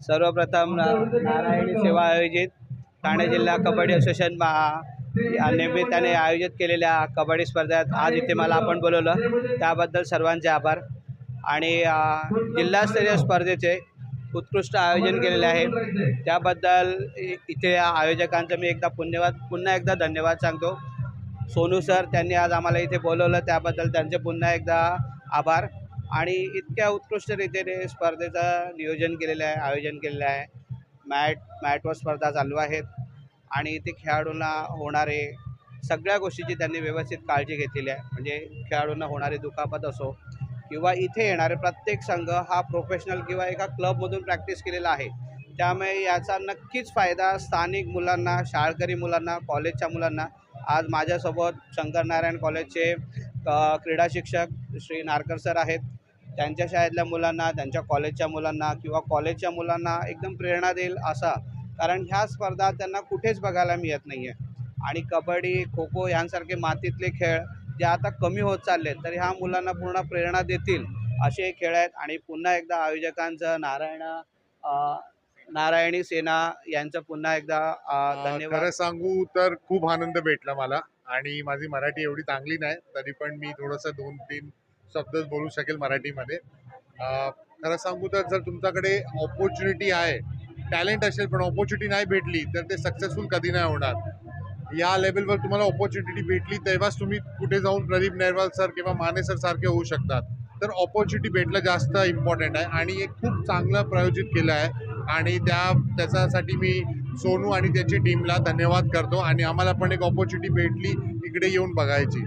सर्वप्रथम नारायणी सेवा आयोजित ठाणे जिल्हा कबड्डी असोसिएशन या निमित्ताने आयोजित केलेल्या कबड्डी स्पर्धेत आज इथे मला आपण बोलवलं त्याबद्दल सर्वांचे आभार। आणि जिल्हास्तरीय स्पर्धेचे उत्कृष्ट आयोजन केलेले आहे त्याबद्दल इथे आयोजकांचं मी पुन्हा एकदा धन्यवाद सांगतो। सोनू सर त्यांनी आज आम्हाला इथे बोलवलं त्याबद्दल त्यांचे पुन्हा एकदा आभार। आणि इतक्या उत्कृष्ट रीतीने स्पर्धेचं नियोजन केलेलं आहे, आयोजन केलेलं आहे। मॅटवर स्पर्धा चालू आहेत आणि इथे खेळाडूंना होणारे सगळ्या गोष्टीची त्यांनी व्यवस्थित काळजी घेतलेली आहे। म्हणजे खेळाडूंना होणारी दुखापत असो किंवा इथे येणारे प्रत्येक संघ हा प्रोफेशनल किंवा एका क्लबमधून प्रॅक्टिस केलेला आहे, त्यामुळे याचा नक्कीच फायदा स्थानिक मुलांना, शाळकरी मुलांना, कॉलेजच्या मुलांना। आज माझ्यासोबत शंकर नारायण कॉलेजचे क्रीडा शिक्षक श्री नारकर सर आहेत। त्यांच्या शाळेतल्या मुलांना, त्यांच्या कॉलेजच्या मुलांना किंवा कॉलेजच्या मुलांना एकदम प्रेरणा देईल असा, कारण ह्या स्पर्धा त्यांना कुठेच बघायला मिळत नाही आहे। आणि कबड्डी, खो खो यांसारखे मातीतले खेळ जे आता कमी होत चालले तर ह्या मुलांना पूर्ण प्रेरणा देतील असे खेळ आहेत। आणि पुन्हा एकदा आयोजकांचं नारायणी सेना यांचं पुन्हा एकदा धन्यवाद। खरं सांगू तर खूप आनंद भेटला मला, आणि माझी मराठी एवढी चांगली नाही तरी पण मी थोडंसं 2-3 शब्दच बोलू शकेल मराठीमध्ये। खरं सांगू तर जर तुमच्याकडे ऑपॉर्च्युनिटी आहे, टॅलेंट असेल पण ऑपॉर्च्युनिटी नाही भेटली तर ते सक्सेसफुल कधी नाही होणार। या लेवलवर तुम्हाला ऑपॉर्च्युनिटी भेटली तेव्हाच तुम्ही कुठे जाऊन प्रदीप नेरवाल सर किंवा माने सर सारखे होऊ शकतात। तर ऑपॉर्च्युनिटी भेटलं जास्त इम्पॉर्टंट आहे आणि एक खूप चांगलं प्रायोजित केलं आहे आणि त्याच्यासाठी मी सोनू आणि त्याची टीमला धन्यवाद करतो। आणि आम्हाला पण एक ऑपॉर्च्युनिटी भेटली इकडे येऊन बघायची।